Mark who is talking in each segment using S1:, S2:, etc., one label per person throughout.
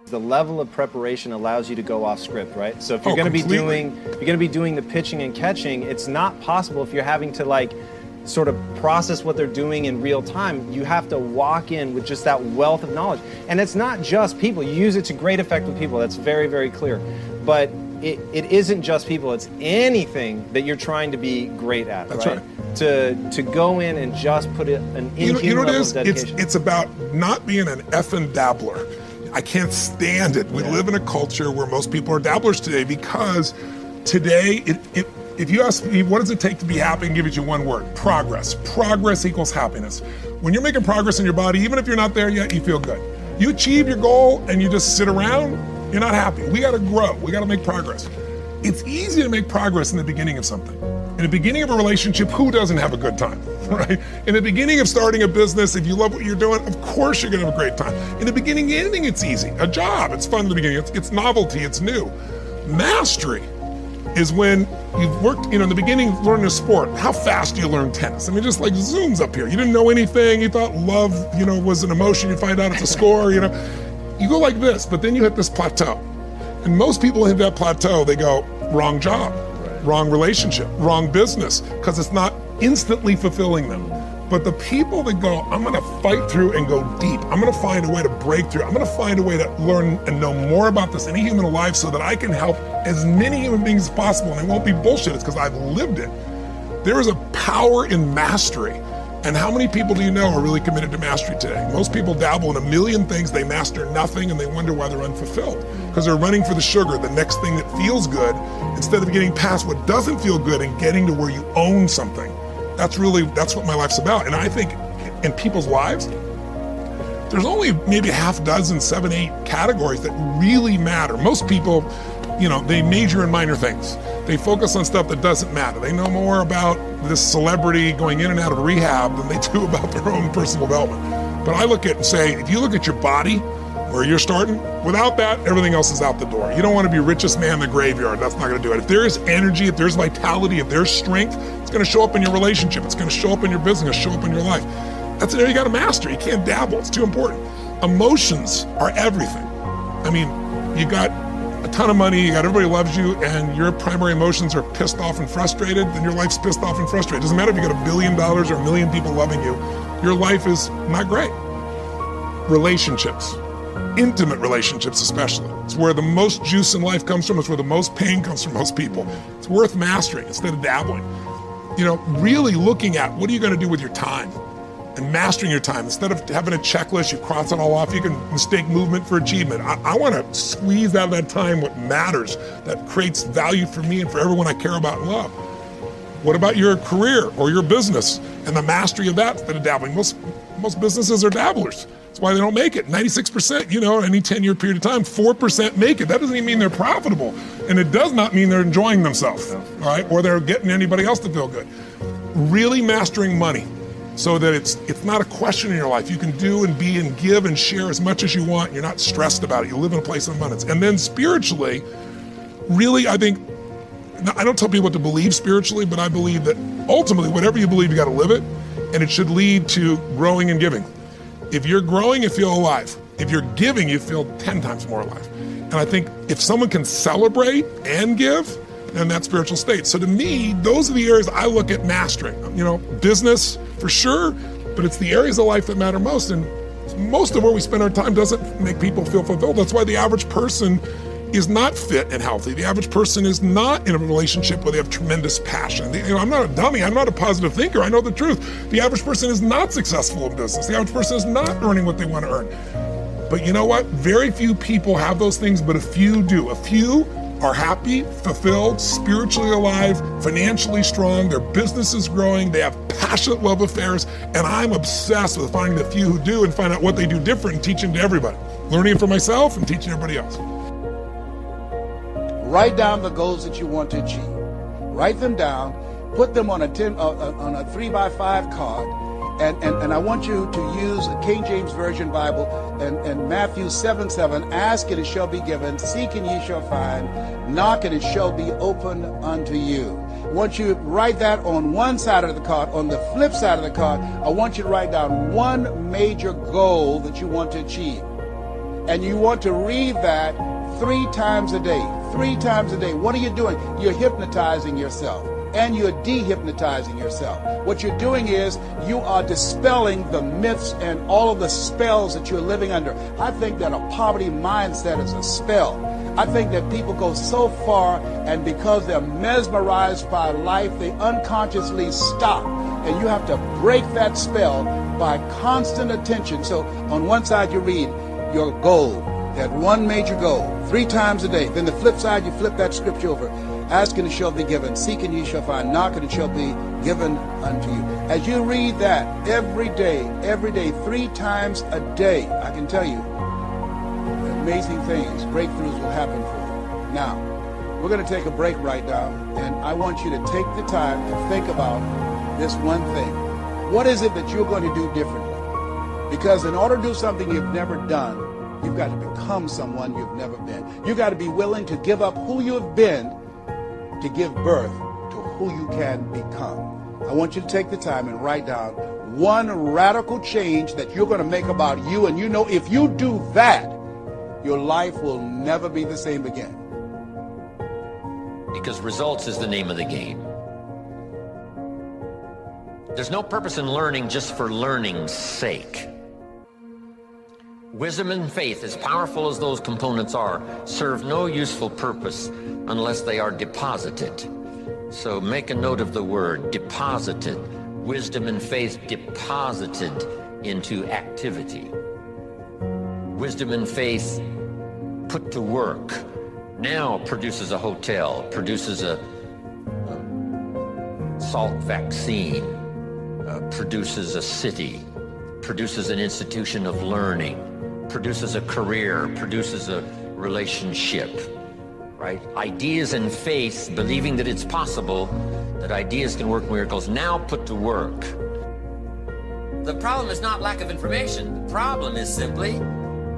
S1: the level of preparation allows you to go off script, right? So if you're going to be doing the pitching and catching, it's not possible if you're having to like sort of process what they're doing in real time. You have to walk in with just that wealth of knowledge. And it's not just people. You use it to great effect with people. That's very, very clear. But it isn't just people. It's anything that you're trying to be great at.
S2: That's right.
S1: To go in and just put an inhuman level of dedication.
S2: It's about not being an effing dabbler. I can't stand it. We live in a culture where most people are dabblers today, because today, if you ask me, what does it take to be happy, and give it you one word: progress. Progress equals happiness. When you're making progress in your body, even if you're not there yet, you feel good. You achieve your goal and you just sit around, you're not happy. We gotta grow, we gotta make progress. It's easy to make progress in the beginning of something. In the beginning of a relationship, who doesn't have a good time, right? In the beginning of starting a business, if you love what you're doing, of course you're gonna have a great time. In the beginning of anything, it's easy. A job, it's fun in the beginning, it's novelty, it's new. Mastery is when you've worked, in the beginning, learning a sport. How fast do you learn tennis? I mean, just like zooms up here. You didn't know anything, you thought love, was an emotion, you find out it's a score, You go like this, but then you hit this plateau. And most people hit that plateau, they go, wrong job, wrong relationship, wrong business, because it's not instantly fulfilling them. But the people that go, I'm gonna fight through and go deep, I'm gonna find a way to break through, I'm gonna find a way to learn and know more about this, any human alive, so that I can help as many human beings as possible, and it won't be bullshit, it's because I've lived it. There is a power in mastery. And how many people do you know are really committed to mastery today? Most people dabble in a million things, they master nothing, and they wonder why they're unfulfilled. Because they're running for the sugar, the next thing that feels good, instead of getting past what doesn't feel good and getting to where you own something. That's what my life's about. And I think in people's lives, there's only maybe a half dozen, 7, 8 categories that really matter. Most people, they major in minor things. They focus on stuff that doesn't matter. They know more about this celebrity going in and out of rehab than they do about their own personal development. But I look at it and say, if you look at your body, where you're starting, without that, everything else is out the door. You don't want to be richest man in the graveyard. That's not going to do it. If there is energy, if there's vitality, if there's strength, it's going to show up in your relationship. It's going to show up in your business, show up in your life. That's an area you got to master. You can't dabble. It's too important. Emotions are everything. I mean, you got a ton of money, you got everybody loves you, and your primary emotions are pissed off and frustrated, then your life's pissed off and frustrated. It doesn't matter if you got $1 billion or 1 million people loving you, your life is not great. Relationships, intimate relationships especially. It's where the most juice in life comes from, it's where the most pain comes from most people. It's worth mastering instead of dabbling. Really looking at what are you gonna do with your time? And mastering your time. Instead of having a checklist, you cross it all off, you can mistake movement for achievement. I want to squeeze out of that time what matters, that creates value for me and for everyone I care about and love. What about your career or your business and the mastery of that instead of dabbling? Most businesses are dabblers. That's why they don't make it. 96%, any 10-year period of time, 4% make it. That doesn't even mean they're profitable. And it does not mean they're enjoying themselves, all right? Or they're getting anybody else to feel good. Really mastering money, so that it's not a question in your life. You can do and be and give and share as much as you want. You're not stressed about it. You live in a place of abundance. And then spiritually, really, I think, I don't tell people what to believe spiritually, but I believe that ultimately, whatever you believe, you got to live it, and it should lead to growing and giving. If you're growing, you feel alive. If you're giving, you feel 10 times more alive. And I think if someone can celebrate and give, then that's spiritual state. So to me, those are the areas I look at mastering. Business for sure, but it's the areas of life that matter most. And most of where we spend our time doesn't make people feel fulfilled. That's why the average person is not fit and healthy. The average person is not in a relationship where they have tremendous passion. I'm not a dummy, I'm not a positive thinker, I know the truth. The average person is not successful in business. The average person is not earning what they want to earn. But you know what? Very few people have those things, but a few do. A few are happy, fulfilled, spiritually alive, financially strong, their business is growing, they have passionate love affairs, and I'm obsessed with finding the few who do and find out what they do different and teaching to everybody. Learning it for myself and teaching everybody else.
S3: Write down the goals that you want to achieve. Write them down, put them on a 3x5 card, and I want you to use a King James Version Bible and Matthew 7:7, ask and it shall be given, seek and ye shall find, knock and it shall be opened unto you. I want you to write that on one side of the card. On the flip side of the card, I want you to write down one major goal that you want to achieve. And you want to read that 3 times a day. 3 times a day. What are you doing? You're hypnotizing yourself. And you're dehypnotizing yourself. What you're doing is you are dispelling the myths and all of the spells that you're living under. I think that a poverty mindset is a spell. I think that people go so far, and because they're mesmerized by life, they unconsciously stop. And you have to break that spell by constant attention. So on one side you read your goal, that one major goal, 3 times a day. Then the flip side, you flip that scripture over. Ask and it shall be given. Seek and ye shall find. Knock and it shall be given unto you. As you read that every day, 3 times a day, I can tell you, amazing things, breakthroughs will happen for you. Now, we're going to take a break right now, and I want you to take the time to think about this one thing. What is it that you're going to do differently? Because in order to do something you've never done, you've got to become someone you've never been. You've got to be willing to give up who you have been to give birth to who you can become. I want you to take the time and write down one radical change that you're going to make about you. And you know, if you do that, your life will never be the same again.
S4: Because results is the name of the game. There's no purpose in learning just for learning's sake. Wisdom and faith, as powerful as those components are, serve no useful purpose unless they are deposited. So make a note of the word, deposited. Wisdom and faith deposited into activity. Wisdom and faith put to work now produces a hotel, produces a salt vaccine, produces a city, produces an institution of learning, produces a career, produces a relationship, right? Ideas and faith, believing that it's possible, that ideas can work miracles, now put to work. The problem is not lack of information. The problem is simply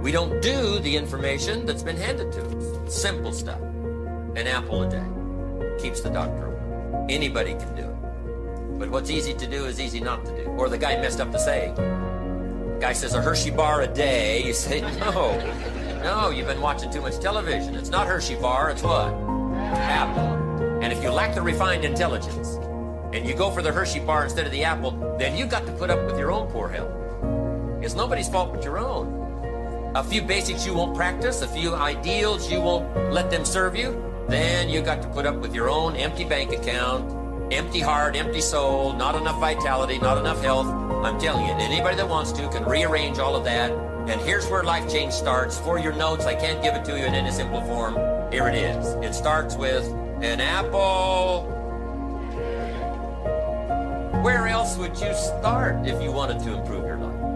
S4: we don't do the information that's been handed to us. Simple stuff. An apple a day keeps the doctor away. Anybody can do it. But what's easy to do is easy not to do. Or the guy messed up the saying. Guy says a Hershey bar a day. You say, no, you've been watching too much television. It's not Hershey bar, it's what? Apple. And if you lack the refined intelligence and you go for the Hershey bar instead of the apple, then you got to put up with your own poor health. It's nobody's fault but your own. A few basics you won't practice, a few ideals you won't let them serve you, then you got to put up with your own empty bank account, empty heart, empty soul, not enough vitality, not enough health. I'm telling you, anybody that wants to can rearrange all of that. And here's where life change starts. For your notes, I can't give it to you in any simple form. Here it is. It starts with an apple. Where else would you start if you wanted to improve your life?